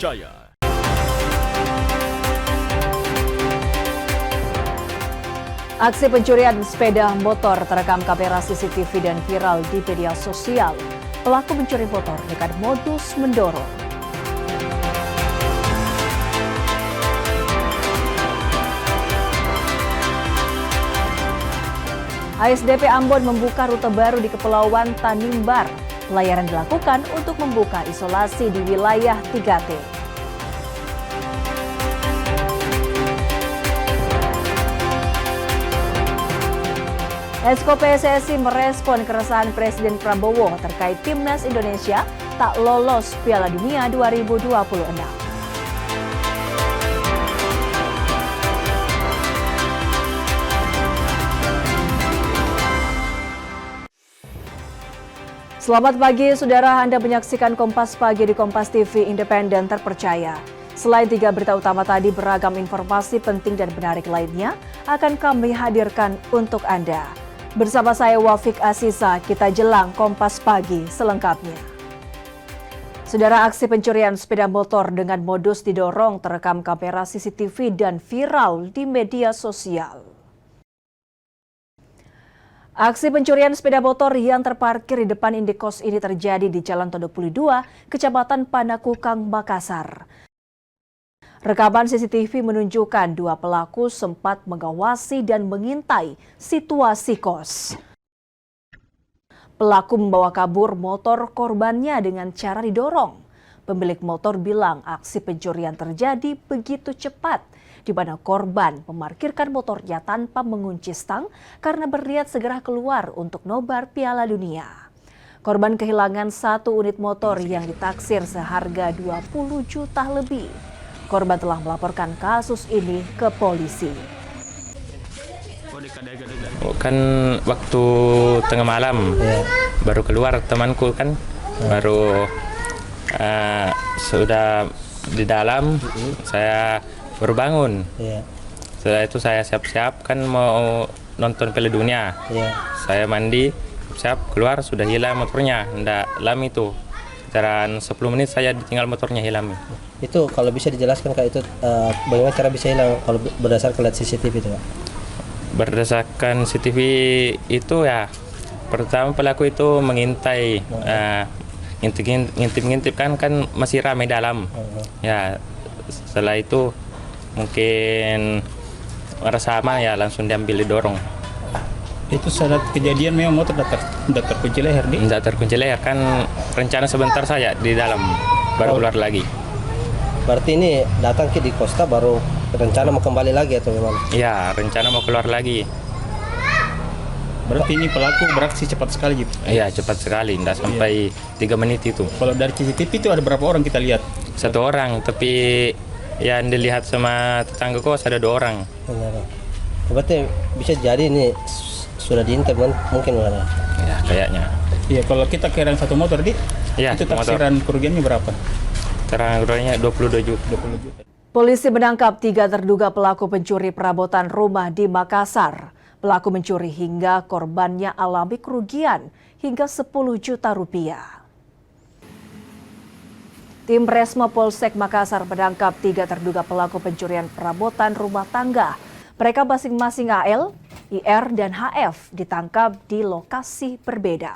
terpercaya. Aksi pencurian sepeda motor terekam kamera CCTV dan viral di media sosial. Pelaku mencuri motor dengan modus mendorong. ASDP Ambon membuka rute baru di Kepulauan Tanimbar. Pelayaran dilakukan untuk membuka isolasi di wilayah 3T. Esko PSSI merespon keresahan Presiden Prabowo terkait Timnas Indonesia tak lolos Piala Dunia 2026. Selamat pagi, saudara. Anda menyaksikan Kompas Pagi di Kompas TV Independen Terpercaya. Selain 3 berita utama tadi, beragam informasi penting dan menarik lainnya akan kami hadirkan untuk Anda. Bersama saya Wafik Asisa, kita jelang Kompas Pagi selengkapnya. Saudara, aksi pencurian sepeda motor dengan modus didorong terekam kamera CCTV dan viral di media sosial. Aksi pencurian sepeda motor yang terparkir di depan Indekos ini terjadi di Jalan Todopuli 2, Kecamatan Panakukang, Makassar. Rekaman CCTV menunjukkan 2 pelaku sempat mengawasi dan mengintai situasi kos. Pelaku membawa kabur motor korbannya dengan cara didorong. Pemilik motor bilang aksi pencurian terjadi begitu cepat, di mana korban memarkirkan motornya tanpa mengunci stang karena berniat segera keluar untuk nobar Piala Dunia. Korban kehilangan 1 unit motor yang ditaksir seharga 20 juta lebih. Korban telah melaporkan kasus ini ke polisi. Kan waktu tengah malam baru keluar temanku kan, baru sudah di dalam saya baru bangun. Setelah itu saya siap-siap kan mau nonton Piala Dunia. Saya mandi, siap keluar sudah hilang motornya, ndak lama itu. Sekitaran 10 menit saya ditinggal motornya hilang. Itu kalau bisa dijelaskan Kak, itu bagaimana cara bisa hilang kalau berdasarkan lihat CCTV itu Kak? Berdasarkan CCTV itu ya, pertama pelaku itu mengintai, ngintip kan masih ramai dalam. Ya, setelah itu mungkin merasa aman ya langsung diambil didorong. Itu saat kejadian memang motor tidak terkunci leher nih? Tidak terkunci leher, kan rencana sebentar saja di dalam, baru keluar lagi. Berarti ini datang ke di Costa baru rencana mau kembali lagi atau memang? Iya, rencana mau keluar lagi. Berarti ini pelaku beraksi cepat sekali gitu? Iya, cepat sekali, tidak sampai 3 menit itu. Kalau dari CCTV itu ada berapa orang kita lihat? 1 orang, tapi yang dilihat sama tetangga kos ada 2 orang. Berarti bisa jadi ini sudah diintip mungkin mana? Ya, kayaknya. Iya, kalau kita kehilangan 1 motor Ya, itu taksiran kerugiannya berapa? Kerugiannya 22 juta. Polisi menangkap 3 terduga pelaku pencuri perabotan rumah di Makassar. Pelaku mencuri hingga korbannya alami kerugian hingga 10 juta rupiah. Tim Resmo Polsek Makassar menangkap 3 terduga pelaku pencurian perabotan rumah tangga. Mereka masing-masing AL, IR, dan HF ditangkap di lokasi berbeda.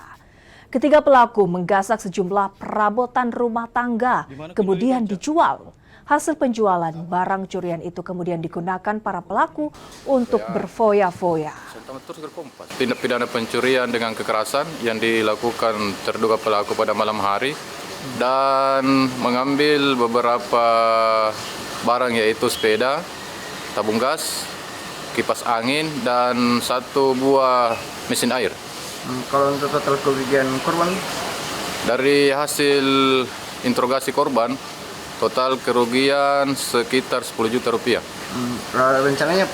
Ketiga pelaku menggasak sejumlah perabotan rumah tangga, kemudian dijual. Hasil penjualan barang curian itu kemudian digunakan para pelaku untuk berfoya-foya. Tindak pidana pencurian dengan kekerasan yang dilakukan terduga pelaku pada malam hari dan mengambil beberapa barang yaitu sepeda, tabung gas, kipas angin, dan 1 buah mesin air. Kalau untuk total kerugian korban? Dari hasil interogasi korban, total kerugian sekitar 10 juta rupiah. Rencananya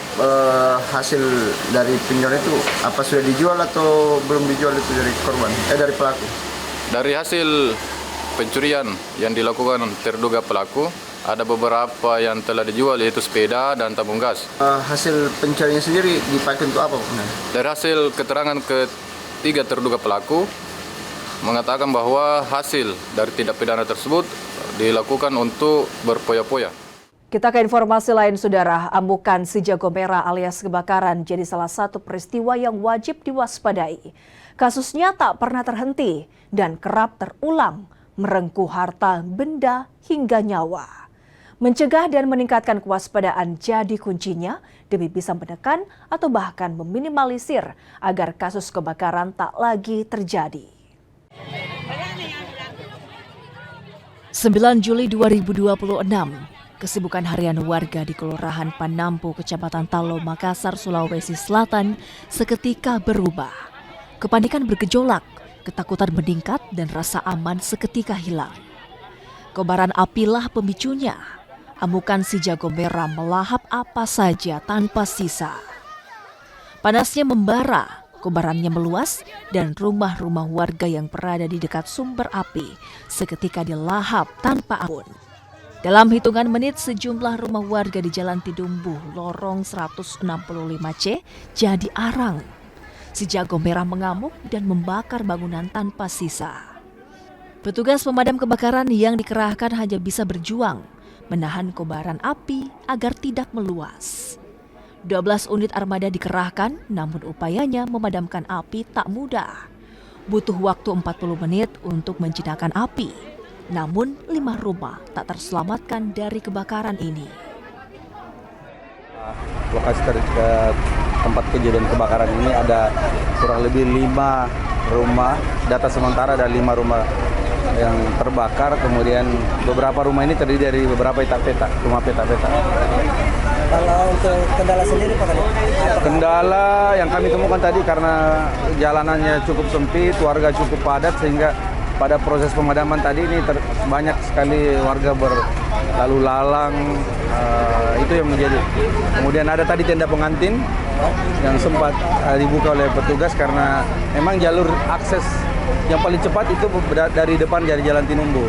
hasil dari penjualan itu apa sudah dijual atau belum dijual itu dari korban? Dari pelaku? Dari hasil pencurian yang dilakukan terduga pelaku, ada beberapa yang telah dijual yaitu sepeda dan tabung gas. Hasil pencuriannya sendiri dipakai untuk apa? Dari hasil keterangan ketiga terduga pelaku mengatakan bahwa hasil dari tindak pidana tersebut dilakukan untuk berpoya-poya. Kita ke informasi lain, Saudara. Amukan si jago merah alias kebakaran jadi salah satu peristiwa yang wajib diwaspadai. Kasusnya tak pernah terhenti dan kerap terulang, merengkuh harta, benda, hingga nyawa. Mencegah dan meningkatkan kewaspadaan jadi kuncinya demi bisa menekan atau bahkan meminimalisir agar kasus kebakaran tak lagi terjadi. 9 Juli 2026, kesibukan harian warga di Kelurahan Panampu, Kecamatan Talo, Makassar, Sulawesi Selatan seketika berubah. Kepanikan bergejolak, ketakutan meningkat dan rasa aman seketika hilang. Kobaran apilah pemicunya. Amukan si jago merah melahap apa saja tanpa sisa. Panasnya membara, kobarannya meluas dan rumah-rumah warga yang berada di dekat sumber api seketika dilahap tanpa ampun. Dalam hitungan menit, sejumlah rumah warga di Jalan Tidumbu, Lorong 165C jadi arang. Si jago merah mengamuk dan membakar bangunan tanpa sisa. Petugas pemadam kebakaran yang dikerahkan hanya bisa berjuang menahan kobaran api agar tidak meluas. 12 unit armada dikerahkan, namun upayanya memadamkan api tak mudah. Butuh waktu 40 menit untuk menjinakkan api. Namun 5 rumah tak terselamatkan dari kebakaran ini. Lokasi tempat kejadian kebakaran ini ada kurang lebih 5 rumah. Data sementara ada 5 rumah yang terbakar, kemudian beberapa rumah ini terdiri dari beberapa rumah peta-peta. Kalau untuk kendala sendiri Pak? Kendala yang kami temukan tadi karena jalanannya cukup sempit, warga cukup padat sehingga pada proses pemadaman tadi ini banyak sekali warga berlalu lalang, itu yang menjadi. Kemudian ada tadi tenda pengantin yang sempat dibuka oleh petugas karena memang jalur akses yang paling cepat itu dari depan dari Jalan Tidumbu.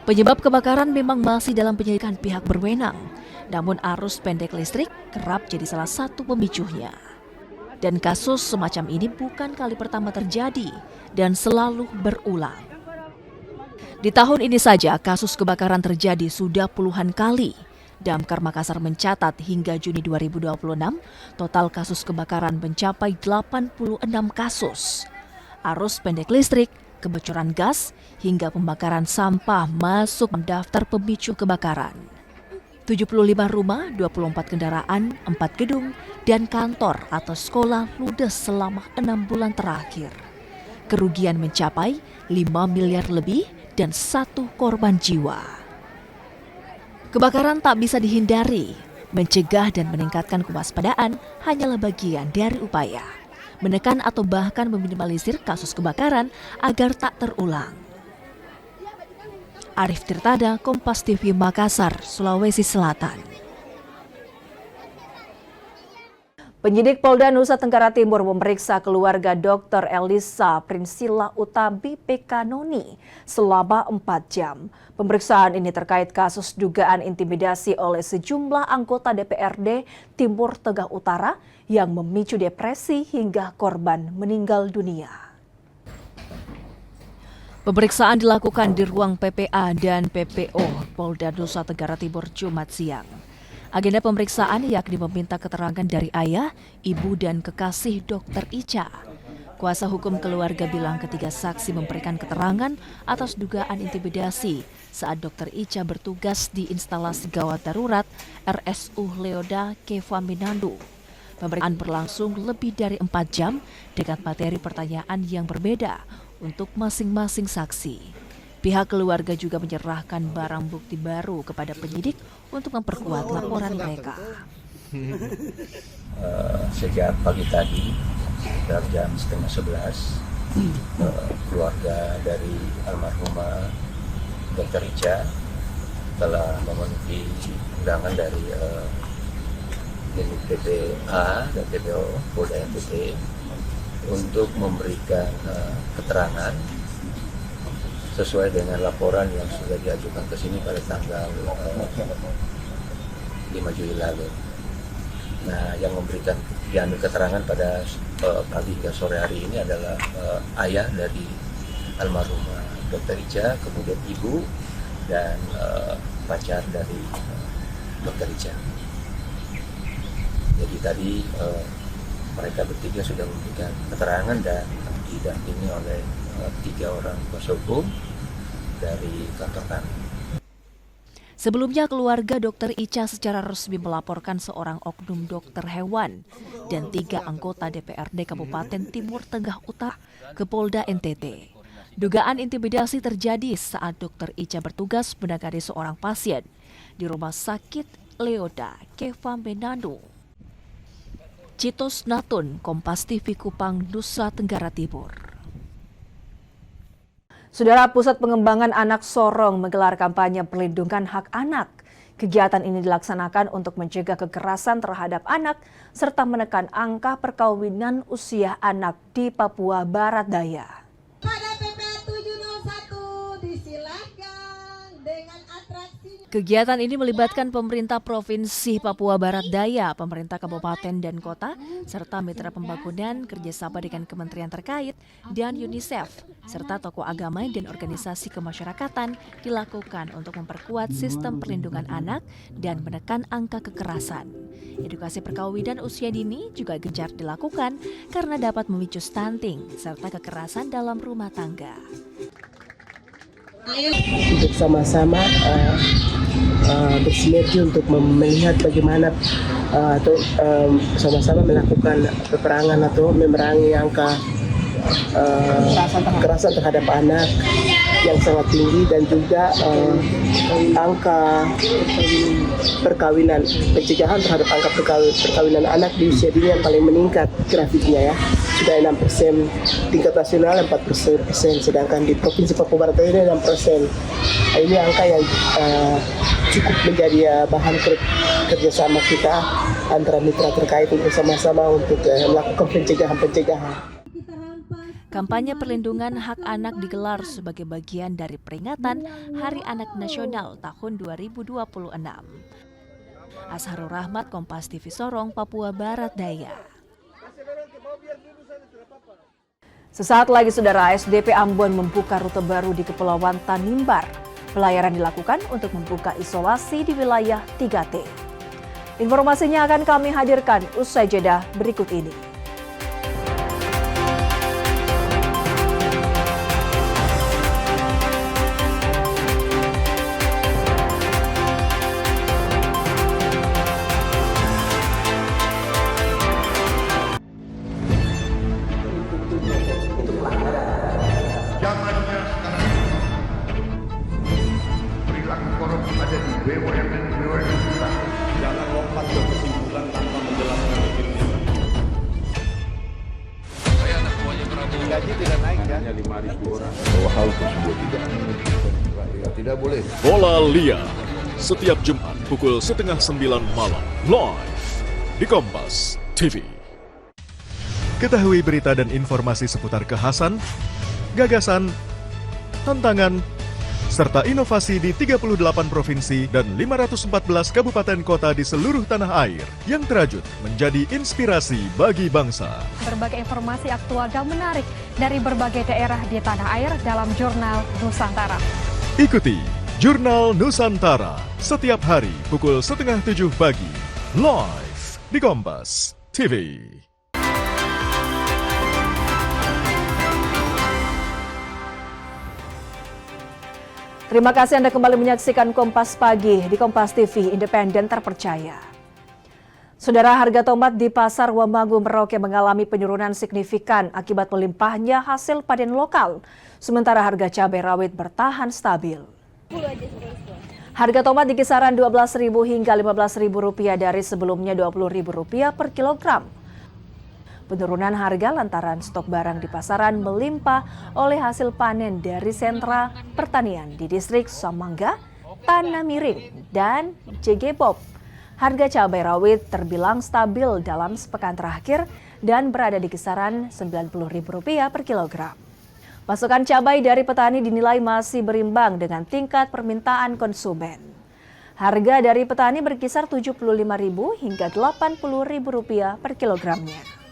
Penyebab kebakaran memang masih dalam penyelidikan pihak berwenang, namun arus pendek listrik kerap jadi salah satu pemicunya. Dan kasus semacam ini bukan kali pertama terjadi dan selalu berulang. Di tahun ini saja kasus kebakaran terjadi sudah puluhan kali. Damkar Makassar mencatat hingga Juni 2026, total kasus kebakaran mencapai 86 kasus. Arus pendek listrik, kebocoran gas, hingga pembakaran sampah masuk daftar pemicu kebakaran. 75 rumah, 24 kendaraan, 4 gedung, dan kantor atau sekolah ludes selama 6 bulan terakhir. Kerugian mencapai 5 miliar lebih dan 1 korban jiwa. Kebakaran tak bisa dihindari. Mencegah dan meningkatkan kewaspadaan hanyalah bagian dari upaya menekan atau bahkan meminimalisir kasus kebakaran agar tak terulang. Arif Tirtada, Kompas TV Makassar, Sulawesi Selatan. Penyidik Polda Nusa Tenggara Timur memeriksa keluarga Dr. Elisa Prinsila Utabi Pekanoni selama 4 jam. Pemeriksaan ini terkait kasus dugaan intimidasi oleh sejumlah anggota DPRD Timur Tengah Utara yang memicu depresi hingga korban meninggal dunia. Pemeriksaan dilakukan di ruang PPA dan PPO Polda Nusa Tenggara Timur Jumat siang. Agenda pemeriksaan yakni meminta keterangan dari ayah, ibu, dan kekasih Dr. Ica. Kuasa hukum keluarga bilang ketiga saksi memberikan keterangan atas dugaan intimidasi saat Dr. Ica bertugas di instalasi gawat darurat RSU Leoda Kevaminandu. Pemeriksaan berlangsung lebih dari 4 jam dengan materi pertanyaan yang berbeda untuk masing-masing saksi. Pihak keluarga juga menyerahkan barang bukti baru kepada penyidik untuk memperkuat laporan mereka. Sejak pagi tadi, sekitar jam 10:30, keluarga dari almarhumah Dr. Ica telah memenuhi undangan dari PPA dan PPO Polda NTT untuk memberikan keterangan sesuai dengan laporan yang sudah diajukan ke sini pada tanggal 5 Juli lalu. Nah, yang diambil keterangan pada pagi hingga sore hari ini adalah ayah dari almarhumah Dr. Ica, kemudian ibu, dan pacar dari Dr. Ica. Jadi tadi mereka bertiga sudah memberikan keterangan dan didampingi oleh 3 orang kuasa hukum dari kantor kami. Sebelumnya keluarga Dr. Ica secara resmi melaporkan seorang oknum dokter hewan dan 3 anggota DPRD Kabupaten Timur Tengah Utara ke Polda NTT. Dugaan intimidasi terjadi saat Dr. Ica bertugas menangani seorang pasien di Rumah Sakit Leoda, Keva Menanu. Citos Natun, Kompas TV Kupang, Nusa Tenggara Timur. Saudara, Pusat Pengembangan Anak Sorong menggelar kampanye perlindungan hak anak. Kegiatan ini dilaksanakan untuk mencegah kekerasan terhadap anak serta menekan angka perkawinan usia anak di Papua Barat Daya. Pada PPA 701 disilakan dengan atraksi. Kegiatan ini melibatkan pemerintah Provinsi Papua Barat Daya, pemerintah kabupaten dan kota, serta mitra pembangunan kerjasama dengan kementerian terkait dan UNICEF, serta tokoh agama dan organisasi kemasyarakatan dilakukan untuk memperkuat sistem perlindungan anak dan menekan angka kekerasan. Edukasi perkawinan usia dini juga gencar dilakukan karena dapat memicu stunting serta kekerasan dalam rumah tangga. Untuk sama-sama bersinergi untuk melihat bagaimana atau sama-sama melakukan peperangan atau memerangi angka kekerasan terhadap anak yang sangat tinggi dan juga angka perkawinan, pencegahan terhadap angka perkawinan anak di usia dini yang paling meningkat grafiknya ya. Sudah 6%, tingkat nasional 4%, sedangkan di Provinsi Papua Barat ini 6%. Ini angka yang cukup menjadi bahan kerjasama kita antara mitra terkait untuk sama-sama untuk melakukan pencegahan. Kampanye perlindungan hak anak digelar sebagai bagian dari peringatan Hari Anak Nasional tahun 2026. Asharul Rahmat, Kompas TV Sorong, Papua Barat Daya. Sesaat lagi saudara, SDP Ambon membuka rute baru di Kepulauan Tanimbar. Pelayaran dilakukan untuk membuka isolasi di wilayah 3T. Informasinya akan kami hadirkan usai jeda berikut ini. Bola Liar setiap Jumat pukul 8:30 malam live di Kompas TV. Ketahui berita dan informasi seputar kekhasan, gagasan, tantangan, serta inovasi di 38 provinsi dan 514 kabupaten kota di seluruh tanah air yang terajut menjadi inspirasi bagi bangsa. Berbagai informasi aktual dan menarik dari berbagai daerah di tanah air dalam Jurnal Nusantara. Ikuti Jurnal Nusantara setiap hari pukul 6:30 pagi live di Kompas TV. Terima kasih Anda kembali menyaksikan Kompas Pagi di Kompas TV, independen terpercaya. Saudara, harga tomat di Pasar Wambangu Merauke mengalami penurunan signifikan akibat melimpahnya hasil panen lokal. Sementara harga cabai rawit bertahan stabil. Harga tomat di kisaran Rp12.000 hingga Rp15.000 dari sebelumnya Rp20.000 per kilogram. Penurunan harga lantaran stok barang di pasaran melimpah oleh hasil panen dari sentra pertanian di distrik Samangga, Tanah Miring, dan Jegebob. Harga cabai rawit terbilang stabil dalam sepekan terakhir dan berada di kisaran Rp90.000 per kilogram. Pasokan cabai dari petani dinilai masih berimbang dengan tingkat permintaan konsumen. Harga dari petani berkisar Rp75.000 hingga Rp80.000 per kilogramnya.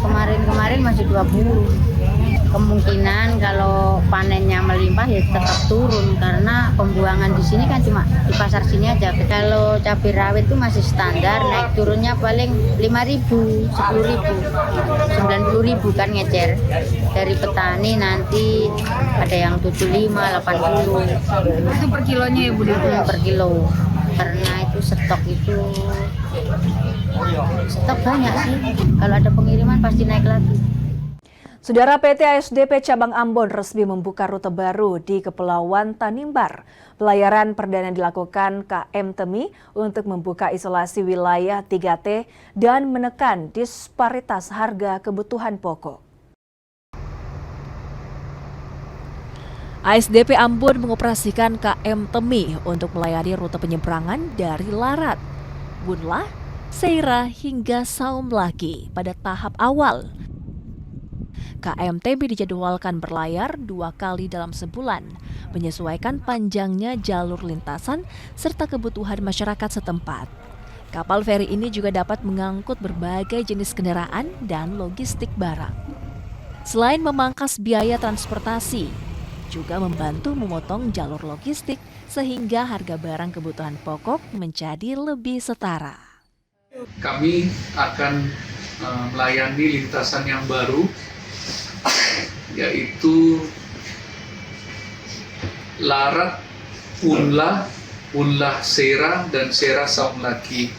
Kemarin masih 20. kemungkinan kalau panennya melimpah ya tetap turun karena pembuangan di sini kan cuma di pasar sini aja. Kalau cabai rawit itu masih standar, naik turunnya paling 5.000, 10.000, 90.000 kan ngecer. Dari petani nanti ada yang 75, 80. Itu per kilonya ya Bu? Per kilo. Karena itu stok banyak sih. Kalau ada pengiriman pasti naik lagi. Saudara, PT ASDP Cabang Ambon resmi membuka rute baru di Kepulauan Tanimbar. Pelayaran perdana dilakukan KM Temi untuk membuka isolasi wilayah 3T dan menekan disparitas harga kebutuhan pokok. ASDP Ambon mengoperasikan KM Temi untuk melayani rute penyeberangan dari Larat, Bunlah, Seira hingga Saum Laki pada tahap awal. KM Temi dijadwalkan berlayar 2 kali dalam sebulan, menyesuaikan panjangnya jalur lintasan serta kebutuhan masyarakat setempat. Kapal feri ini juga dapat mengangkut berbagai jenis kendaraan dan logistik barang. Selain memangkas biaya transportasi, juga membantu memotong jalur logistik sehingga harga barang kebutuhan pokok menjadi lebih setara. Kami akan melayani lintasan yang baru, yaitu Larat, Bunlah, Seira, dan Seira Saum Laki.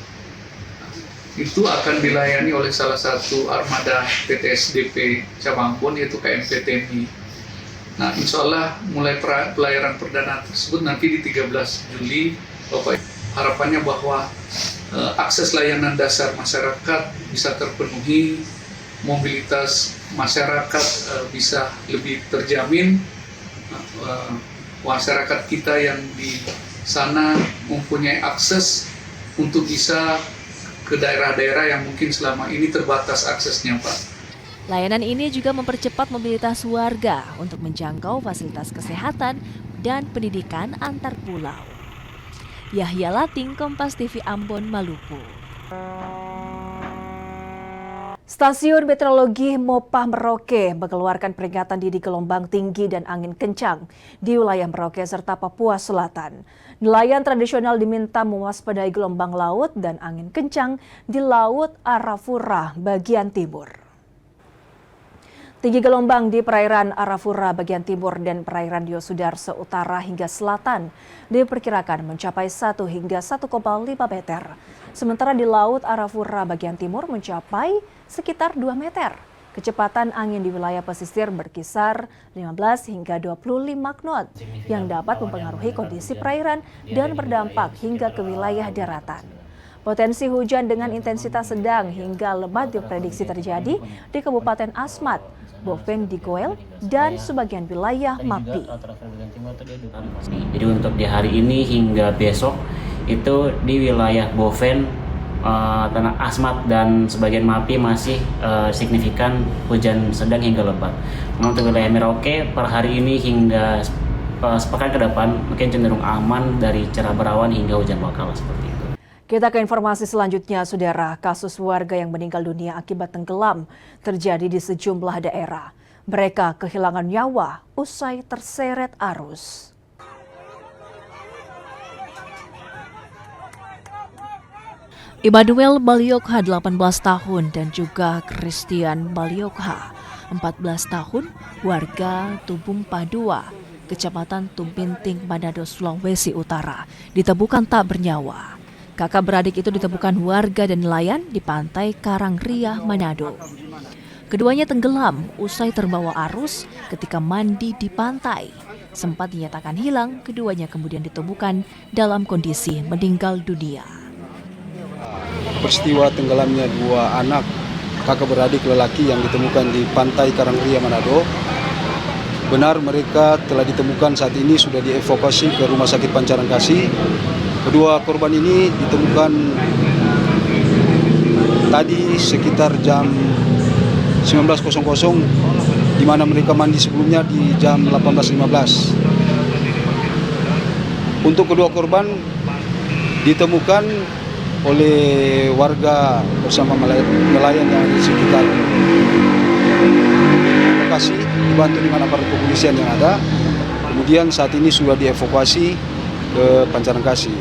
Itu akan dilayani oleh salah satu armada PT SDP Cabang Ambon, yaitu KMP Temi. Nah, insya Allah mulai pelayaran perdana tersebut nanti di 13 Juli, Bapak, harapannya bahwa akses layanan dasar masyarakat bisa terpenuhi, mobilitas masyarakat bisa lebih terjamin, masyarakat kita yang di sana mempunyai akses untuk bisa ke daerah-daerah yang mungkin selama ini terbatas aksesnya, Pak. Layanan ini juga mempercepat mobilitas warga untuk menjangkau fasilitas kesehatan dan pendidikan antar pulau. Yahya Lating, Kompas TV Ambon, Maluku. Stasiun Meteorologi Mopah Merauke mengeluarkan peringatan dini gelombang tinggi dan angin kencang di wilayah Merauke serta Papua Selatan. Nelayan tradisional diminta mewaspadai gelombang laut dan angin kencang di Laut Arafura bagian timur. Tinggi gelombang di perairan Arafura bagian timur dan perairan Yosudarso Utara hingga selatan diperkirakan mencapai 1 hingga 1,5 meter. Sementara di Laut Arafura bagian timur mencapai sekitar 2 meter. Kecepatan angin di wilayah pesisir berkisar 15 hingga 25 knot yang dapat mempengaruhi kondisi perairan dan berdampak hingga ke wilayah daratan. Potensi hujan dengan intensitas sedang hingga lebat diprediksi terjadi di Kabupaten Asmat, Boven di Goel, dan sebagian wilayah Mapi. Jadi untuk di hari ini hingga besok itu di wilayah Boven, Tanah Asmat dan sebagian Mapi masih signifikan hujan sedang hingga lebat. Untuk wilayah Merauke per hari ini hingga sepekan ke depan mungkin cenderung aman dari cerah berawan hingga hujan lokal seperti itu. Kita ke informasi selanjutnya, Saudara. Kasus warga yang meninggal dunia akibat tenggelam terjadi di sejumlah daerah. Mereka kehilangan nyawa usai terseret arus. Immanuel Baliokha 18 tahun dan juga Christian Baliokha 14 tahun, warga Tubung Padua, Kecamatan Tumpinting, Manado, Sulawesi Utara, ditemukan tak bernyawa. Kakak beradik itu ditemukan warga dan nelayan di pantai Karangriah, Manado. Keduanya tenggelam usai terbawa arus ketika mandi di pantai. Sempat dinyatakan hilang, keduanya kemudian ditemukan dalam kondisi meninggal dunia. Peristiwa tenggelamnya 2 anak kakak beradik lelaki yang ditemukan di pantai Karangriah, Manado. Benar mereka telah ditemukan saat ini sudah dievakuasi ke Rumah Sakit Pancaran Kasih. Kedua korban ini ditemukan tadi sekitar jam 19.00 di mana mereka mandi sebelumnya di jam 18.15. Untuk kedua korban ditemukan oleh warga bersama nelayan yang di sekitar lokasi dibantu dengan aparat kepolisian yang ada. Kemudian saat ini sudah dievakuasi ke Pancaran Kasih.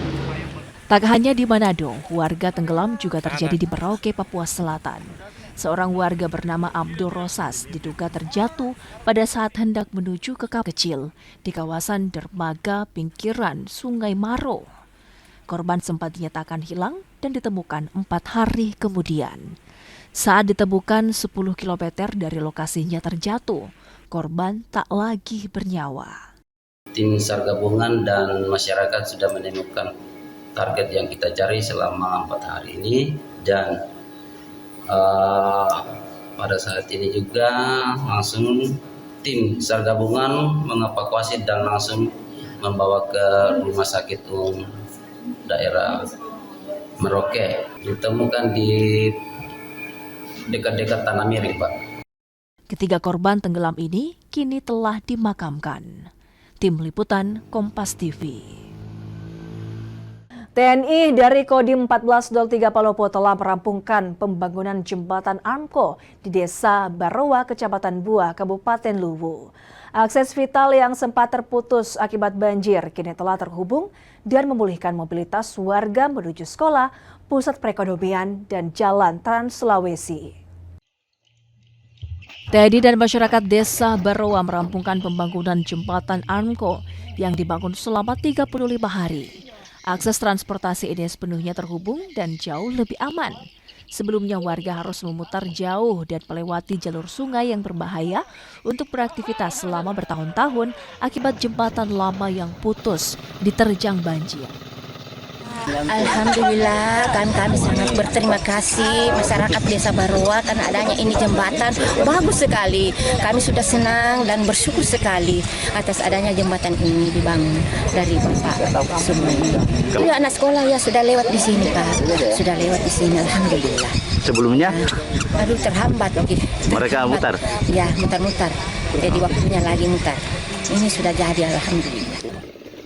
Tak hanya di Manado, warga tenggelam juga terjadi di Merauke, Papua Selatan. Seorang warga bernama Abdul Rosas diduga terjatuh pada saat hendak menuju ke kawah kecil di kawasan dermaga pinggiran Sungai Maro. Korban sempat dinyatakan hilang dan ditemukan 4 hari kemudian. Saat ditemukan 10 km dari lokasinya terjatuh, korban tak lagi bernyawa. Tim SAR gabungan dan masyarakat sudah menemukan target yang kita cari selama 4 hari ini, dan pada saat ini juga langsung tim SAR gabungan mengevakuasi dan langsung membawa ke rumah sakit umum daerah Merauke. Ditemukan di dekat-dekat tanah miring, Pak. Ketiga korban tenggelam ini kini telah dimakamkan. Tim Liputan Kompas TV. TNI dari Kodim 1403 Palopo telah merampungkan pembangunan jembatan Armco di Desa Barowa, Kecamatan Bua, Kabupaten Luwu. Akses vital yang sempat terputus akibat banjir kini telah terhubung dan memulihkan mobilitas warga menuju sekolah, pusat perekonomian, dan jalan Trans Sulawesi. TNI dan masyarakat Desa Barowa merampungkan pembangunan jembatan Armco yang dibangun selama 35 hari. Akses transportasi ini sepenuhnya terhubung dan jauh lebih aman. Sebelumnya warga harus memutar jauh dan melewati jalur sungai yang berbahaya untuk beraktivitas selama bertahun-tahun akibat jembatan lama yang putus diterjang banjir. Alhamdulillah, kan kami sangat berterima kasih masyarakat Desa Barowa karena adanya ini jembatan bagus sekali. Kami sudah senang dan bersyukur sekali atas adanya jembatan ini dibangun dari Bapak semua ini. Ya, anak sekolah ya sudah lewat di sini, Pak. Sudah lewat di sini, alhamdulillah. Sebelumnya? Aduh, terhambat. Okay. Mereka mutar? Ya, mutar-mutar. Jadi waktunya lagi mutar. Ini sudah jadi, alhamdulillah.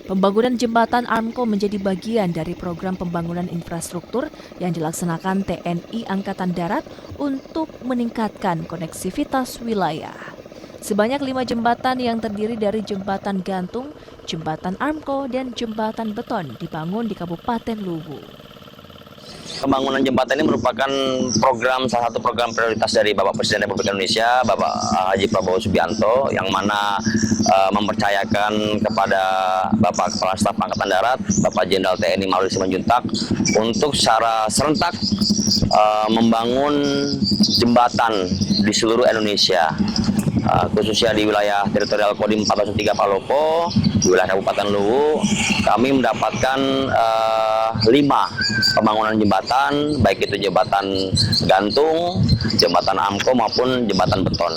Pembangunan jembatan Armco menjadi bagian dari program pembangunan infrastruktur yang dilaksanakan TNI Angkatan Darat untuk meningkatkan koneksivitas wilayah. Sebanyak 5 jembatan yang terdiri dari jembatan gantung, jembatan Armco, dan jembatan beton dibangun di Kabupaten Luwu. Pembangunan jembatan ini merupakan salah satu program prioritas dari Bapak Presiden Republik Indonesia, Bapak Haji Prabowo Subianto, yang mana mempercayakan kepada Bapak Kepala Staf Angkatan Darat, Bapak Jenderal TNI Maulid Simanjuntak, untuk secara serentak membangun jembatan di seluruh Indonesia. Khususnya di wilayah teritorial Kodim 1403 Palopo, di wilayah Kabupaten Luwu, kami mendapatkan 5 pembangunan jembatan, baik itu jembatan gantung, jembatan Armco maupun jembatan beton.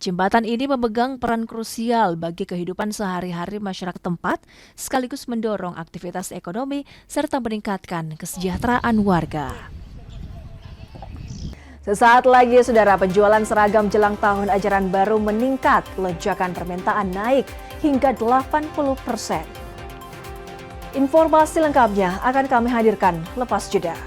Jembatan ini memegang peran krusial bagi kehidupan sehari-hari masyarakat tempat, sekaligus mendorong aktivitas ekonomi serta meningkatkan kesejahteraan warga. Sesaat lagi, saudara, penjualan seragam jelang tahun ajaran baru meningkat, lonjakan permintaan naik hingga 80%. Informasi lengkapnya akan kami hadirkan lepas jeda.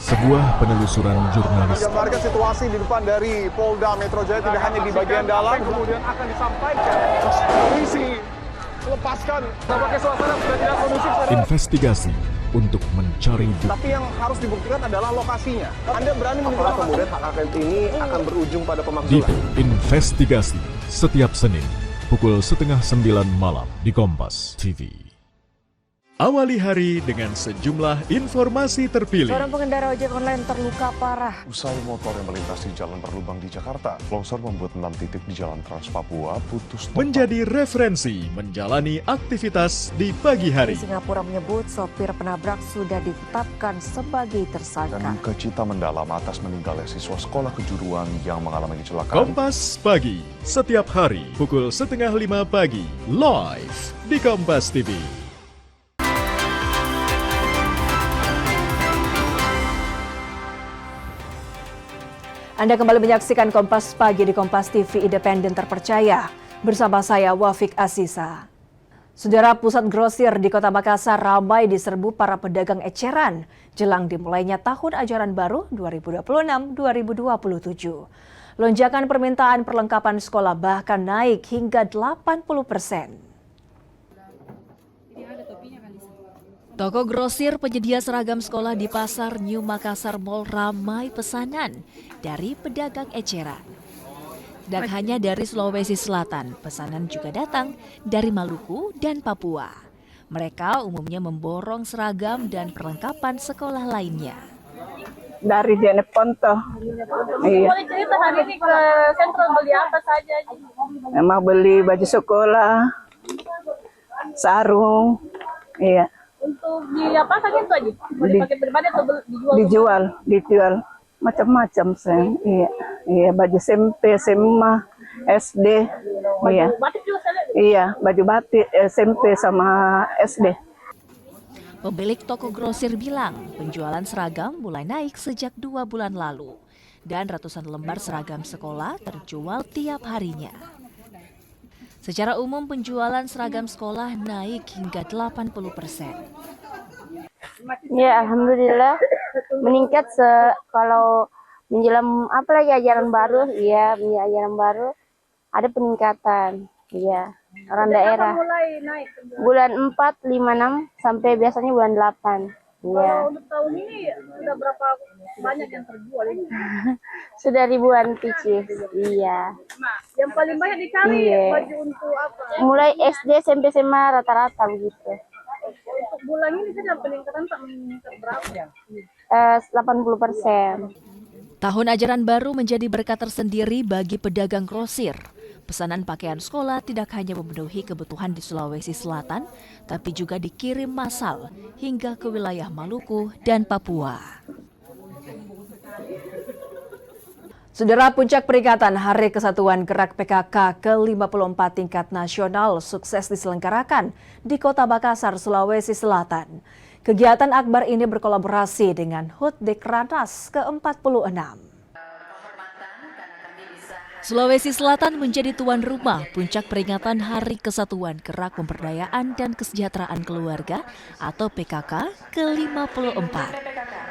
Sebuah penelusuran jurnalis. Gambarkan situasi di depan dari Polda Metro Jaya, tidak hanya di bagian dalam, kemudian akan disampaikan polisi lepaskan. Tampaknya suasana sudah tidak kondusif. Investigasi untuk mencari bukti. Tapi yang harus dibuktikan adalah lokasinya. Anda berani menilai kemudian hak angket ini akan berujung pada pemakzulan. Dipo Investigasi setiap Senin pukul 8:30 malam di Kompas TV. Awali hari dengan sejumlah informasi terpilih. Seorang pengendara ojek online terluka parah. Usai motor yang melintasi jalan berlubang di Jakarta, longsor membuat 6 titik di Jalan Trans Papua putus total. Menjadi referensi menjalani aktivitas di pagi hari. Di Singapura menyebut sopir penabrak sudah ditetapkan sebagai tersangka. Dan duka cita mendalam atas meninggalnya siswa sekolah kejuruan yang mengalami kecelakaan. Kompas Pagi, setiap hari pukul 4:30 pagi, live di Kompas TV. Anda kembali menyaksikan Kompas Pagi di Kompas TV Independen Terpercaya. Bersama saya Wafik Asisa. Saudara, pusat grosir di Kota Makassar ramai diserbu para pedagang eceran jelang dimulainya tahun ajaran baru 2026-2027. Lonjakan permintaan perlengkapan sekolah bahkan naik hingga 80%. Toko grosir penyedia seragam sekolah di Pasar New Makassar Mall ramai pesanan dari pedagang eceran. Dan hanya dari Sulawesi Selatan, pesanan juga datang dari Maluku dan Papua. Mereka umumnya memborong seragam dan perlengkapan sekolah lainnya. Dari Jeneponto. Iya. Boleh cerita hari ini ke sentral beli apa saja? Emang beli baju sekolah, sarung, iya. Untuk di apa saja itu aja? Boleh pakai pribadi atau dijual? Dijual macam-macam sayang. Iya, iya baju SMP, SMA, SD, iya. Batik juga saya lihat. Iya, baju batik SMP sama SD. Pemilik toko grosir bilang penjualan seragam mulai naik sejak 2 bulan lalu dan ratusan lembar seragam sekolah terjual tiap harinya. Secara umum penjualan seragam sekolah naik hingga 80%. Ya, alhamdulillah meningkat kalau menjelang apalagi ajaran baru, iya ajaran baru ada peningkatan, iya orang daerah. Mulai naik. Bulan 4, 5, 6 sampai biasanya bulan 8. Iya. Kalau untuk tahun ini sudah berapa banyak yang terjual ini? Sudah ribuan pieces, iya. Nah, yang paling banyak dicari baju untuk apa? Mulai SD, SMP, SMA rata-rata begitu. Untuk bulan ini saja peningkatan meningkat berapa ya? 80%. Tahun ajaran baru menjadi berkah tersendiri bagi pedagang grosir. Pesanan pakaian sekolah tidak hanya memenuhi kebutuhan di Sulawesi Selatan, tapi juga dikirim massal hingga ke wilayah Maluku dan Papua. Saudara, puncak peringatan Hari Kesatuan Gerak PKK ke-54 tingkat nasional sukses diselenggarakan di Kota Makassar, Sulawesi Selatan. Kegiatan akbar ini berkolaborasi dengan HUT Dekranasda ke-46. Sulawesi Selatan menjadi tuan rumah puncak peringatan Hari Kesatuan Gerak Pemberdayaan dan Kesejahteraan Keluarga atau PKK ke-54.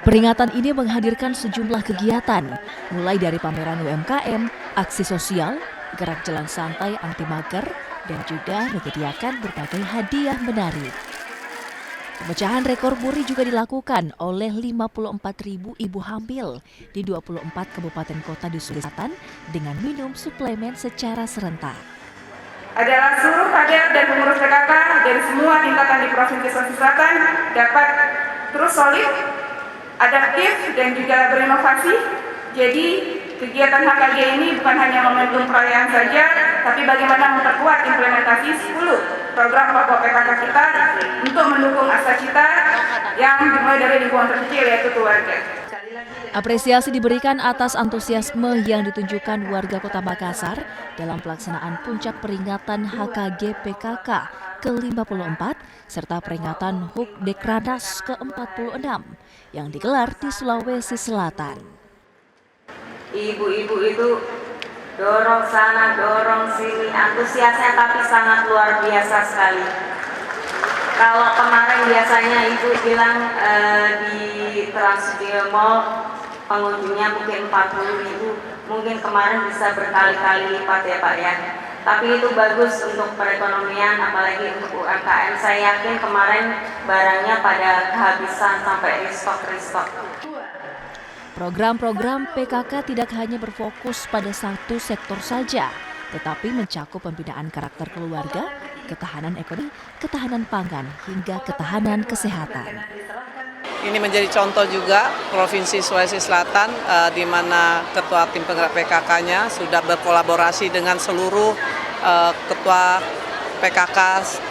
Peringatan ini menghadirkan sejumlah kegiatan, mulai dari pameran UMKM, aksi sosial, gerak jalan santai anti mager, dan juga menyediakan berbagai hadiah menarik. Pemecahan rekor muri juga dilakukan oleh 54.000 ibu hamil di 24 kabupaten kota di Sulawesi Selatan dengan minum suplemen secara serentak. Adalah seluruh kader dan pengurus PKK dari semua tingkatan di Provinsi Sulawesi Selatan dapat terus solid, adaptif, dan juga berinovasi. Jadi kegiatan HKG ini bukan hanya momentum perayaan saja, tapi bagaimana memperkuat implementasi 10 program pokok PKK kita untuk mendukung asa cita yang dimulai dari lingkungan terkecil yaitu keluarga. Apresiasi diberikan atas antusiasme yang ditunjukkan warga Kota Makassar dalam pelaksanaan puncak peringatan HKG PKK ke-54 serta peringatan HUT Dekranasda ke-46 yang digelar di Sulawesi Selatan. Ibu-ibu itu dorong sana, dorong sini, antusiasnya tapi sangat luar biasa sekali. Kalau kemarin biasanya ibu bilang di Trans Mall pengunjungnya mungkin 40.000, mungkin kemarin bisa berkali-kali lipat ya Pak ya. Tapi itu bagus untuk perekonomian, apalagi untuk UMKM. Saya yakin kemarin barangnya pada kehabisan sampai restock. Program-program PKK tidak hanya berfokus pada satu sektor saja, tetapi mencakup pembinaan karakter keluarga, ketahanan ekonomi, ketahanan pangan, hingga ketahanan kesehatan. Ini menjadi contoh juga Provinsi Sulawesi Selatan di mana Ketua Tim Penggerak PKK-nya sudah berkolaborasi dengan seluruh Ketua PKK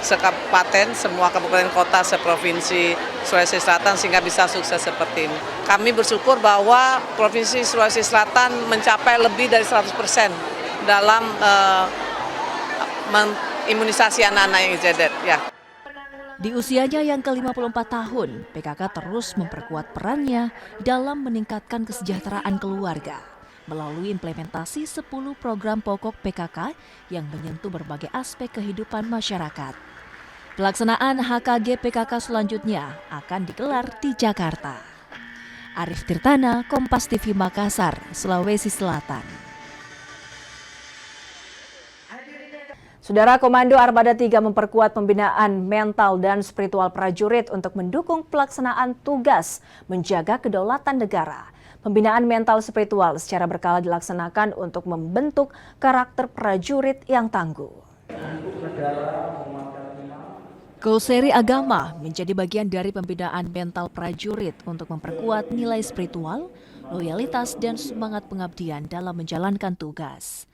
sekabupaten, semua kabupaten kota seprovinsi Sulawesi Selatan sehingga bisa sukses seperti ini. Kami bersyukur bahwa Provinsi Sulawesi Selatan mencapai lebih dari 100% dalam imunisasi anak-anak yang IZD. Ya. Di usianya yang ke-54 tahun, PKK terus memperkuat perannya dalam meningkatkan kesejahteraan keluarga melalui implementasi 10 program pokok PKK yang menyentuh berbagai aspek kehidupan masyarakat. Pelaksanaan HKG PKK selanjutnya akan digelar di Jakarta. Arif Tirtana, Kompas TV Makassar, Sulawesi Selatan. Saudara, Komando Armada 3 memperkuat pembinaan mental dan spiritual prajurit untuk mendukung pelaksanaan tugas menjaga kedaulatan negara. Pembinaan mental spiritual secara berkala dilaksanakan untuk membentuk karakter prajurit yang tangguh. Kauseri Agama menjadi bagian dari pembinaan mental prajurit untuk memperkuat nilai spiritual, loyalitas, dan semangat pengabdian dalam menjalankan tugas.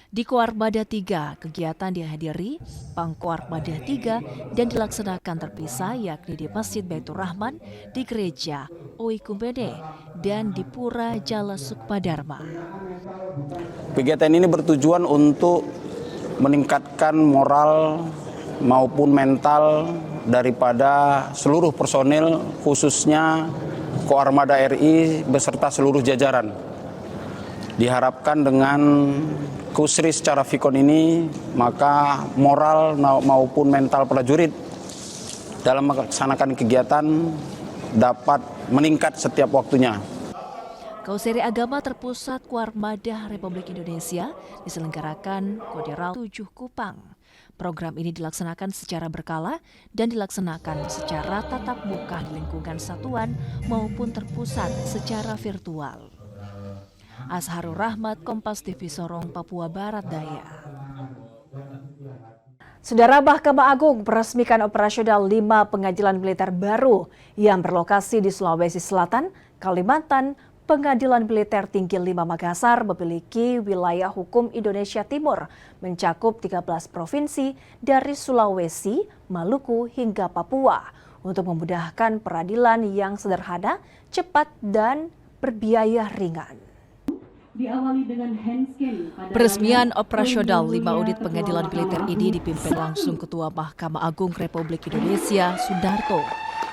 Di Koarmada 3, kegiatan dihadiri Pangkoarmada 3 dan dilaksanakan terpisah yakni di Masjid Baitur Rahman, di Gereja Oikumbene, dan di Pura Jala Sukmadharma. Kegiatan ini bertujuan untuk meningkatkan moral maupun mental daripada seluruh personil, khususnya Koarmada RI beserta seluruh jajaran. Diharapkan dengan kusri secara fikon ini, maka moral maupun mental prajurit dalam melaksanakan kegiatan dapat meningkat setiap waktunya. Kauseri Agama terpusat Koarmada Republik Indonesia diselenggarakan Koderal 7 Kupang. Program ini dilaksanakan secara berkala dan dilaksanakan secara tatap muka di lingkungan satuan maupun terpusat secara virtual. Azharul Rahmat, Kompas TV Sorong, Papua Barat Daya. Saudara, Mahkamah Agung meresmikan operasional 5 pengadilan militer baru yang berlokasi di Sulawesi Selatan, Kalimantan. Pengadilan Militer Tinggi 5 Makassar memiliki wilayah hukum Indonesia Timur, mencakup 13 provinsi dari Sulawesi, Maluku hingga Papua untuk memudahkan peradilan yang sederhana, cepat, dan berbiaya ringan. Peresmian operasional 5 unit pengadilan militer ini dipimpin langsung Ketua Mahkamah Agung Republik Indonesia Sundarto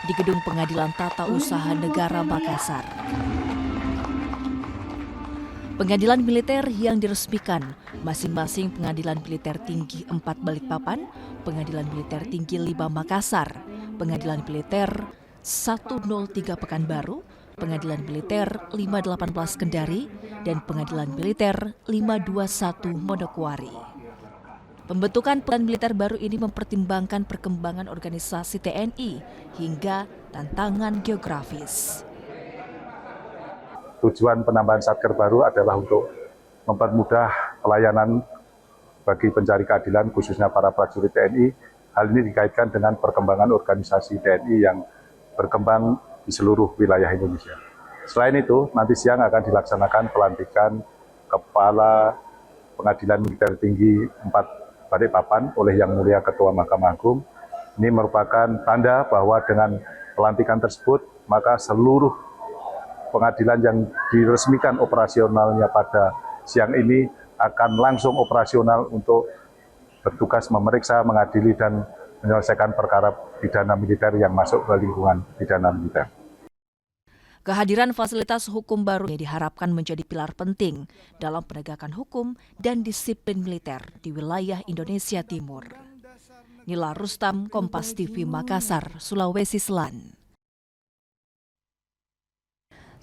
di Gedung Pengadilan Tata Usaha Negara Makassar. Pengadilan militer yang diresmikan masing-masing Pengadilan Militer Tinggi 4 Balikpapan, Pengadilan Militer Tinggi 5 Makassar, Pengadilan Militer 103 Pekanbaru, Pengadilan Militer 518 Kendari, dan Pengadilan Militer 521 Manokwari. Pembentukan pengadilan militer baru ini mempertimbangkan perkembangan organisasi TNI hingga tantangan geografis. Tujuan penambahan satker baru adalah untuk mempermudah pelayanan bagi pencari keadilan khususnya para prajurit TNI. Hal ini dikaitkan dengan perkembangan organisasi TNI yang berkembang di seluruh wilayah Indonesia. Selain itu, nanti siang akan dilaksanakan pelantikan Kepala Pengadilan Militer Tinggi 4 Balikpapan oleh Yang Mulia Ketua Mahkamah Agung. Ini merupakan tanda bahwa dengan pelantikan tersebut, maka seluruh pengadilan yang diresmikan operasionalnya pada siang ini akan langsung operasional untuk bertugas memeriksa, mengadili, dan menyelesaikan perkara pidana militer yang masuk ke lingkungan pidana militer. Kehadiran fasilitas hukum baru ini diharapkan menjadi pilar penting dalam penegakan hukum dan disiplin militer di wilayah Indonesia Timur. Nila Rustam, Kompas TV Makassar, Sulawesi Selatan.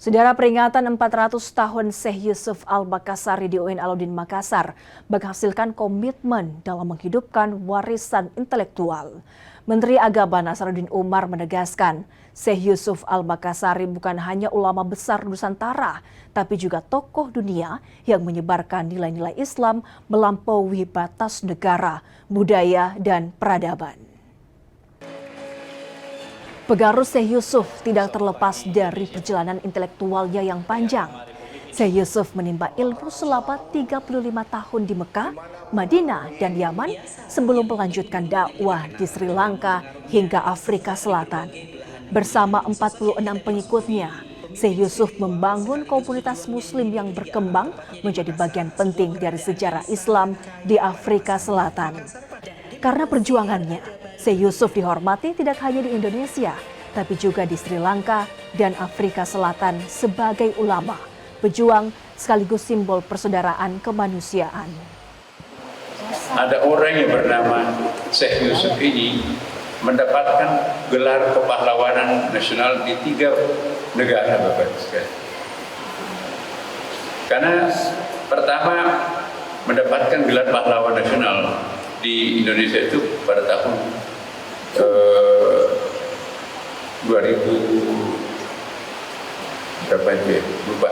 Saudara, peringatan 400 tahun Syekh Yusuf Al-Makassari di UIN Alauddin Makassar menghasilkan komitmen dalam menghidupkan warisan intelektual. Menteri Agama Nasaruddin Umar menegaskan, Syekh Yusuf Al-Makassari bukan hanya ulama besar Nusantara, tapi juga tokoh dunia yang menyebarkan nilai-nilai Islam melampaui batas negara, budaya, dan peradaban. Pengaruh Syekh Yusuf tidak terlepas dari perjalanan intelektualnya yang panjang. Syekh Yusuf menimba ilmu selama 35 tahun di Mekah, Madinah, dan Yaman sebelum melanjutkan dakwah di Sri Lanka hingga Afrika Selatan. Bersama 46 pengikutnya, Syekh Yusuf membangun komunitas Muslim yang berkembang menjadi bagian penting dari sejarah Islam di Afrika Selatan. Karena perjuangannya, Syekh Yusuf dihormati tidak hanya di Indonesia, tapi juga di Sri Lanka dan Afrika Selatan sebagai ulama, pejuang sekaligus simbol persaudaraan kemanusiaan. Ada orang yang bernama Syekh Yusuf ini mendapatkan gelar kepahlawanan nasional di 3 negara, Bapak sekalian. Karena pertama mendapatkan gelar pahlawan nasional di Indonesia itu pada tahun 2000 berapa itu ya? Lupa.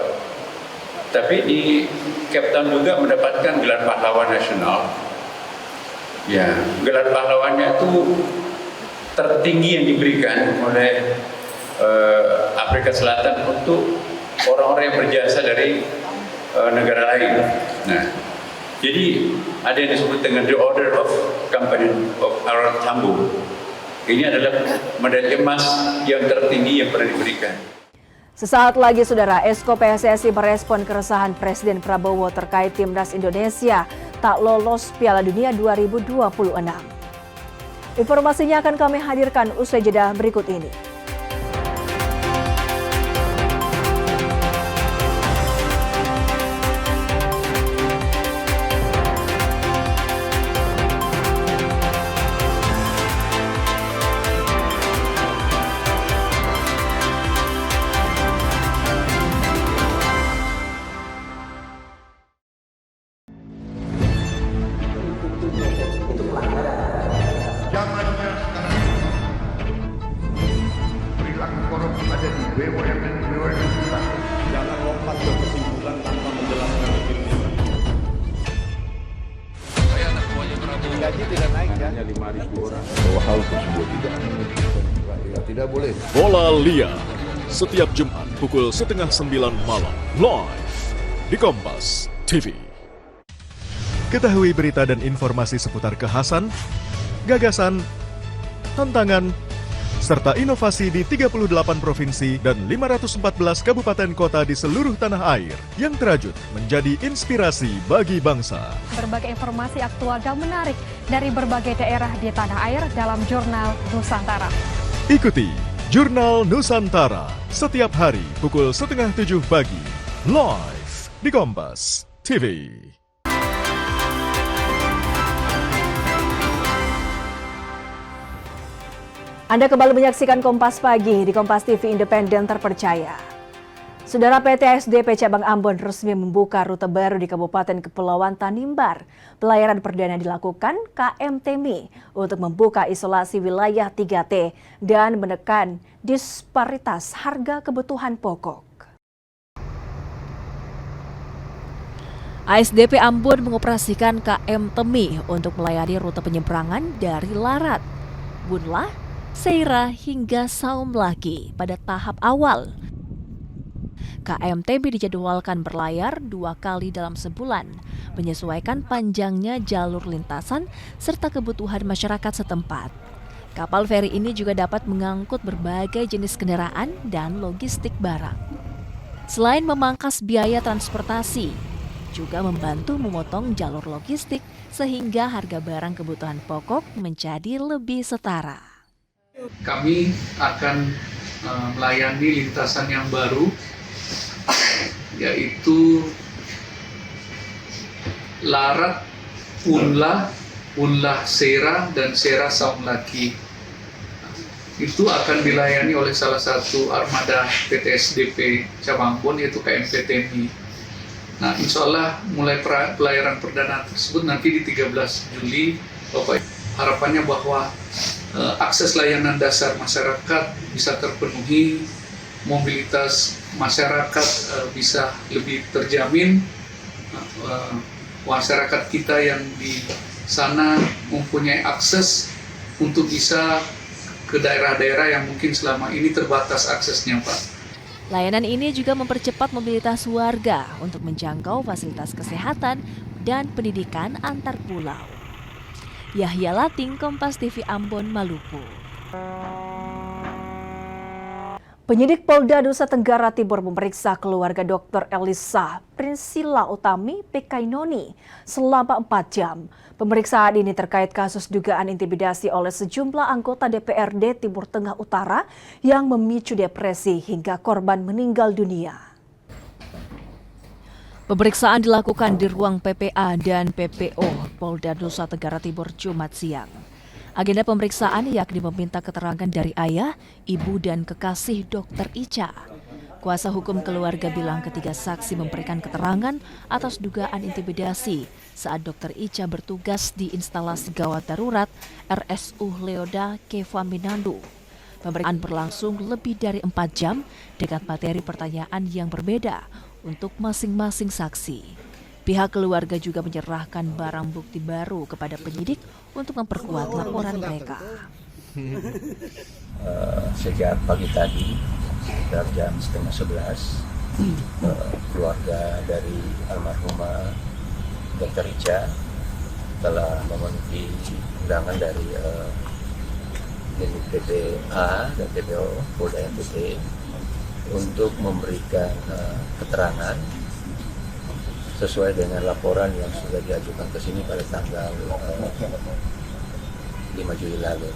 Tapi di Cape Town juga mendapatkan gelar pahlawan nasional. Ya, gelar pahlawannya itu tertinggi yang diberikan oleh Afrika Selatan untuk orang-orang yang berjasa dari negara lain. Nah, jadi ada yang disebut dengan the Order of Company of Harold Tambo. Ini adalah medali emas yang tertinggi yang pernah diberikan. Sesaat lagi, Saudara, Esko PSSI merespon keresahan Presiden Prabowo terkait Timnas Indonesia tak lolos Piala Dunia 2026. Informasinya akan kami hadirkan usai jeda berikut ini. Gaji tidak naik ya. Hanya 5.000 orang. Bahwa hal tersebut tidak boleh. Bola Liar setiap Jumat pukul 8:30 malam live di Kompas TV. Ketahui berita dan informasi seputar kekhasan, gagasan, tantangan, serta inovasi di 38 provinsi dan 514 kabupaten kota di seluruh tanah air yang terajut menjadi inspirasi bagi bangsa. Berbagai informasi aktual dan menarik dari berbagai daerah di tanah air dalam Jurnal Nusantara. Ikuti Jurnal Nusantara setiap hari pukul 6:30 pagi, live di Kompas TV. Anda kembali menyaksikan Kompas Pagi di Kompas TV Independen Terpercaya. Saudara, PT SDP Cabang Ambon resmi membuka rute baru di Kabupaten Kepulauan Tanimbar. Pelayaran perdana dilakukan KM TEMI untuk membuka isolasi wilayah 3T dan menekan disparitas harga kebutuhan pokok. ASDP Ambon mengoperasikan KM TEMI untuk melayani rute penyeberangan dari Larat, Bunlah, Seira hingga Saum Laki pada tahap awal. KM TEMI dijadwalkan berlayar 2 kali dalam sebulan, menyesuaikan panjangnya jalur lintasan serta kebutuhan masyarakat setempat. Kapal feri ini juga dapat mengangkut berbagai jenis kendaraan dan logistik barang. Selain memangkas biaya transportasi, juga membantu memotong jalur logistik sehingga harga barang kebutuhan pokok menjadi lebih setara. Kami akan melayani lintasan yang baru, yaitu Larat, Unlah, Unlah Seira, dan Seira Saum Laki. itu akan dilayani oleh salah satu armada PT SDP cabang Ambon, yaitu KMP TNI. Nah, insya Allah mulai pelayaran perdana tersebut nanti di 13 Juli, Bapak. Harapannya bahwa akses layanan dasar masyarakat bisa terpenuhi, mobilitas masyarakat bisa lebih terjamin, masyarakat kita yang di sana mempunyai akses untuk bisa ke daerah-daerah yang mungkin selama ini terbatas aksesnya, Pak. Layanan ini juga mempercepat mobilitas warga untuk menjangkau fasilitas kesehatan dan pendidikan antar pulau. Yahya Lating, Kompas TV Ambon, Maluku. Penyidik Polda Nusa Tenggara Timur memeriksa keluarga Dr. Elisa Priscilla Utami Pekainoni selama 4 jam. Pemeriksaan ini terkait kasus dugaan intimidasi oleh sejumlah anggota DPRD Timur Tengah Utara yang memicu depresi hingga korban meninggal dunia. Pemeriksaan dilakukan di ruang PPA dan PPO Polda Nusa Tenggara Timur Jumat siang. Agenda pemeriksaan yakni meminta keterangan dari ayah, ibu, dan kekasih Dr. Ica. Kuasa hukum keluarga bilang ketiga saksi memberikan keterangan atas dugaan intimidasi saat Dr. Ica bertugas di instalasi gawat darurat RSU Leoda Kevaminandu. Pemeriksaan berlangsung lebih dari 4 jam dengan materi pertanyaan yang berbeda untuk masing-masing saksi. Pihak keluarga juga menyerahkan barang bukti baru kepada penyidik untuk memperkuat laporan mereka. Sejak pagi tadi, sekitar jam 10:30, keluarga dari almarhumah Dr. Ica telah memenuhi undangan dari PPA dan PPO Polda NTT untuk memberikan keterangan sesuai dengan laporan yang sudah diajukan ke sini pada tanggal 5 Juli lalu.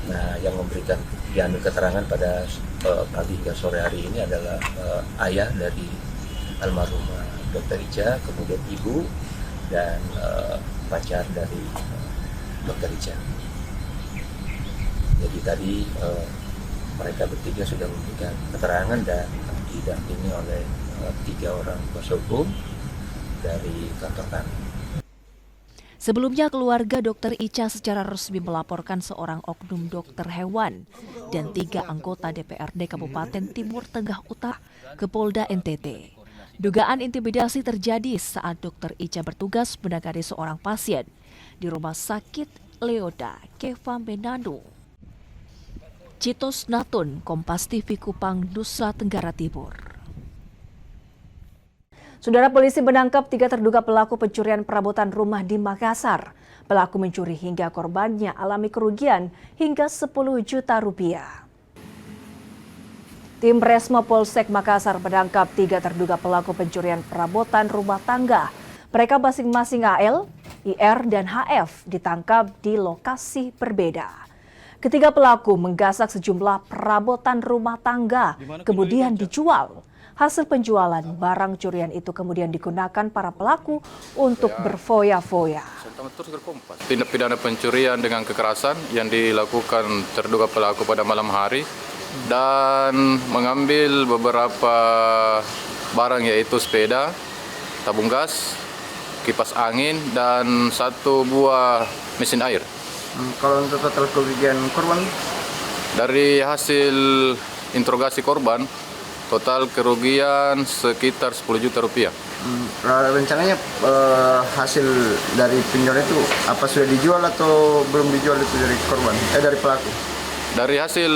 Nah, yang memberikan diambil keterangan pada pagi hingga sore hari ini adalah ayah dari almarhumah Dr. Ica, kemudian ibu dan pacar dari Dr. Ica. Jadi tadi mereka bertiga sudah memberikan keterangan dan didampingi oleh 3 orang kuasa hukum dari kantor kami. Sebelumnya keluarga Dr. Ica secara resmi melaporkan seorang oknum dokter hewan dan 3 anggota DPRD Kabupaten Timur Tengah Utara ke Polda NTT. Dugaan intimidasi terjadi saat Dr. Ica bertugas menangani seorang pasien di Rumah Sakit Leoda Kevaminandu. Citos Natun, Kompas TV Kupang, Nusa Tenggara Timur. Saudara, polisi menangkap 3 terduga pelaku pencurian perabotan rumah di Makassar. Pelaku mencuri hingga korbannya alami kerugian hingga 10 juta rupiah. Tim Resmo Polsek Makassar menangkap 3 terduga pelaku pencurian perabotan rumah tangga. Mereka masing-masing AL, IR, dan HF ditangkap di lokasi berbeda. Ketiga pelaku menggasak sejumlah perabotan rumah tangga, kemudian dijual. Hasil penjualan barang curian itu kemudian digunakan para pelaku untuk berfoya-foya. Tindak pidana pencurian dengan kekerasan yang dilakukan terduga pelaku pada malam hari dan mengambil beberapa barang yaitu sepeda, tabung gas, kipas angin, dan 1 buah mesin air. Kalau untuk total kerugian korban? Dari hasil interogasi korban, total kerugian sekitar 10 juta rupiah. Rencananya hasil dari penjualan itu apa sudah dijual atau belum dijual itu dari korban? Dari pelaku? Dari hasil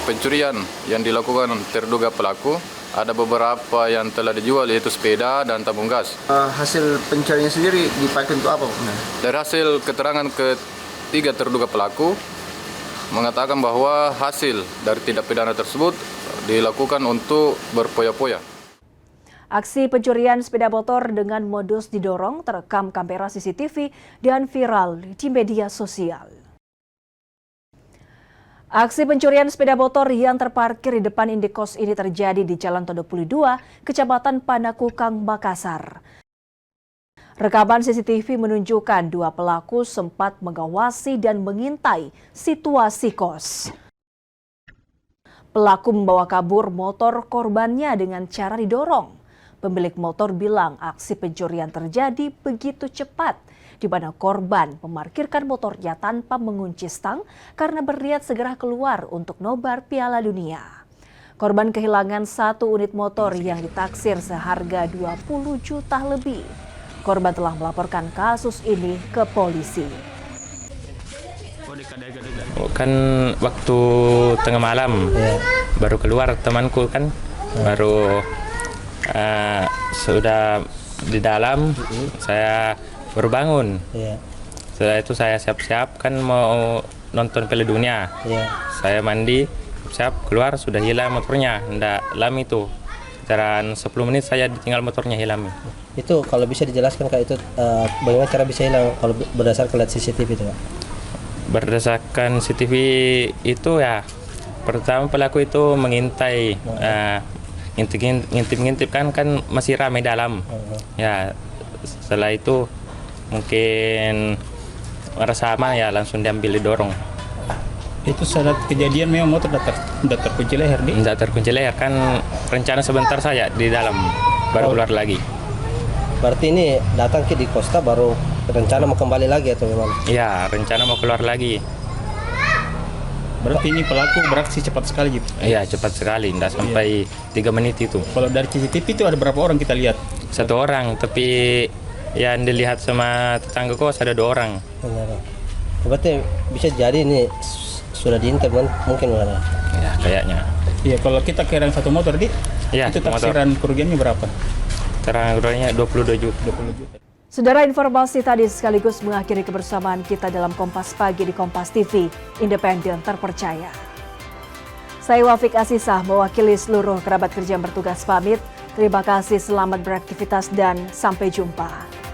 pencurian yang dilakukan terduga pelaku, ada beberapa yang telah dijual yaitu sepeda dan tabung gas. Hasil pencuriannya sendiri dipakai untuk apa? Dari hasil keterangan ketiga terduga pelaku mengatakan bahwa hasil dari tindak pidana tersebut dilakukan untuk berpoya-poya. Aksi pencurian sepeda motor dengan modus didorong terekam kamera CCTV dan viral di media sosial. Aksi pencurian sepeda motor yang terparkir di depan indekos ini terjadi di Jalan Todopuli 2, Kecamatan Panakukang, Makassar. Rekaman CCTV menunjukkan dua pelaku sempat mengawasi dan mengintai situasi kos. Pelaku membawa kabur motor korbannya dengan cara didorong. Pemilik motor bilang aksi pencurian terjadi begitu cepat, di mana korban memarkirkan motornya tanpa mengunci stang karena berniat segera keluar untuk nobar Piala Dunia. Korban kehilangan satu unit motor yang ditaksir seharga 20 juta lebih. Korban telah melaporkan kasus ini ke polisi. Kan waktu tengah malam baru keluar temanku kan, baru sudah di dalam saya baru bangun. Setelah itu saya siap-siap kan mau nonton Piala Dunia. Saya mandi, siap keluar sudah hilang motornya, ndak lama itu. Sekitaran 10 menit saya ditinggal motornya hilang. Itu kalau bisa dijelaskan Kak, itu bagaimana cara bisa hilang kalau berdasarkan lihat CCTV itu Kak? Berdasarkan CCTV itu ya, pertama pelaku itu mengintai, ngintip kan masih ramai dalam. Ya setelah itu mungkin merasa aman ya langsung diambil didorong. Itu saat kejadian memang motor tidak terkunci leher nih? Tidak terkunci leher, kan rencana sebentar saya di dalam, baru keluar lagi. Berarti ini datang ke di Costa baru rencana mau kembali lagi atau memang? Iya, rencana mau keluar lagi. Berarti ini pelaku beraksi cepat sekali gitu? Iya, cepat sekali, tidak sampai 3 menit itu. Kalau dari CCTV itu ada berapa orang kita lihat? 1 orang, tapi yang dilihat sama tetangga kos ada 2 orang. Berarti bisa jadi ini sudah diintai mungkin mana? Ya, kayaknya. Iya, kalau kita kehilangan satu motor di, ya, itu taksiran kerugiannya berapa? Kerugiannya 22 juta. Saudara, informasi tadi sekaligus mengakhiri kebersamaan kita dalam Kompas Pagi di Kompas TV, independen terpercaya. Saya Wafik Asisah mewakili seluruh kerabat kerja yang bertugas pamit. Terima kasih, selamat beraktivitas dan sampai jumpa.